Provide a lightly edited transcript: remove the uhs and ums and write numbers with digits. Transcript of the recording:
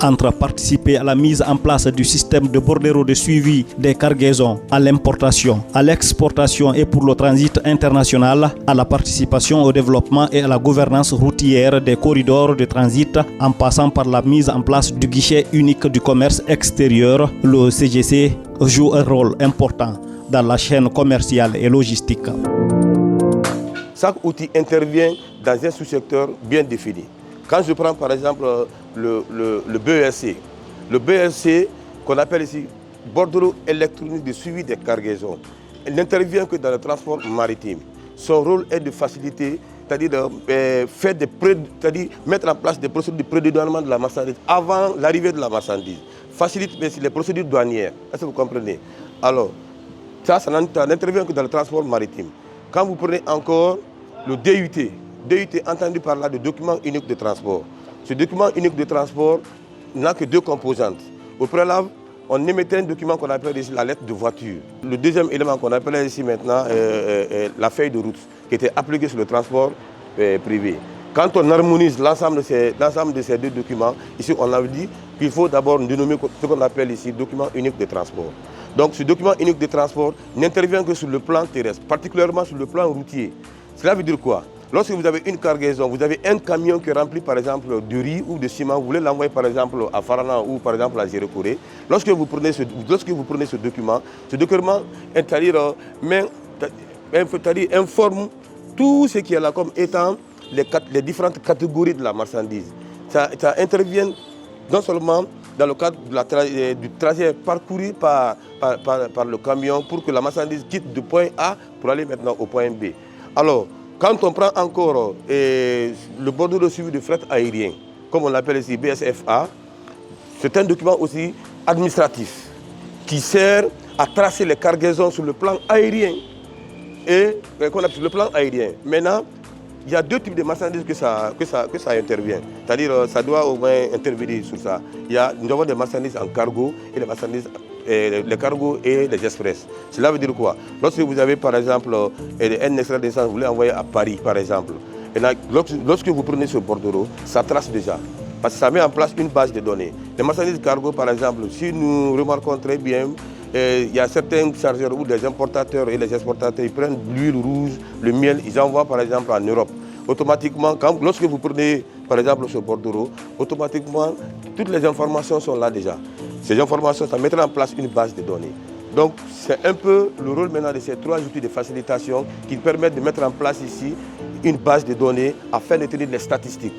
entre participer à la mise en place du système de bordereau de suivi des cargaisons, à l'importation, à l'exportation et pour le transit international, à la participation au développement et à la gouvernance routière des corridors de transit, en passant par la mise en place du guichet unique du commerce extérieur, le CGC joue un rôle important dans la chaîne commerciale et logistique. Chaque outil intervient dans un sous-secteur bien défini. Quand je prends par exemple le BESC, le BESC qu'on appelle ici bordereau électronique de suivi des cargaisons, il n'intervient que dans le transport maritime. Son rôle est de faciliter, c'est-à-dire mettre en place des procédures de prédédouanement de la marchandise avant l'arrivée de la marchandise. Facilite les procédures douanières. Est-ce que vous comprenez? Alors, ça n'intervient que dans le transport maritime. Quand vous prenez encore le DUT entendu par là de document unique de transport. Ce document unique de transport n'a que deux composantes. Au préalable, on émettait un document qu'on appelle ici la lettre de voiture. Le deuxième élément qu'on appelle ici maintenant la feuille de route qui était appliquée sur le transport privé. Quand on harmonise l'ensemble de ces deux documents, ici on a dit qu'il faut d'abord dénommer ce qu'on appelle ici document unique de transport. Donc ce document unique de transport n'intervient que sur le plan terrestre, particulièrement sur le plan routier. Cela veut dire quoi? Lorsque vous avez une cargaison, vous avez un camion qui est rempli par exemple de riz ou de ciment, vous voulez l'envoyer par exemple à Farana ou par exemple à Zéro-Corée. Lorsque vous prenez ce document informe tout ce qui est là comme étant les différentes catégories de la marchandise. Ça intervient non seulement dans le cadre du trajet parcouru par le camion pour que la marchandise quitte du point A pour aller maintenant au point B. Alors, quand on prend encore le bordereau de suivi de fret aérien, comme on l'appelle ici BSFA, c'est un document aussi administratif qui sert à tracer les cargaisons sur le plan aérien. Sur le plan aérien. Maintenant, il y a deux types de marchandises que ça intervient. C'est-à-dire ça doit au moins intervenir sur ça. Nous avons des marchandises en cargo et des marchandises, les cargos et les express. Cela veut dire quoi? Lorsque vous avez par exemple un extrait d'essence, vous voulez envoyer à Paris par exemple. Et là, lorsque vous prenez ce bordereau, ça trace déjà. Parce que ça met en place une base de données. Les marchandises cargo par exemple, si nous remarquons très bien, il y a certains chargeurs ou des importateurs et les exportateurs, ils prennent l'huile rouge, le miel, ils envoient par exemple en Europe. Automatiquement, lorsque vous prenez par exemple ce bordereau, automatiquement, toutes les informations sont là déjà. Ces informations, ça mettra en place une base de données. Donc, c'est un peu le rôle maintenant de ces trois outils de facilitation qui permettent de mettre en place ici une base de données afin de tenir les statistiques.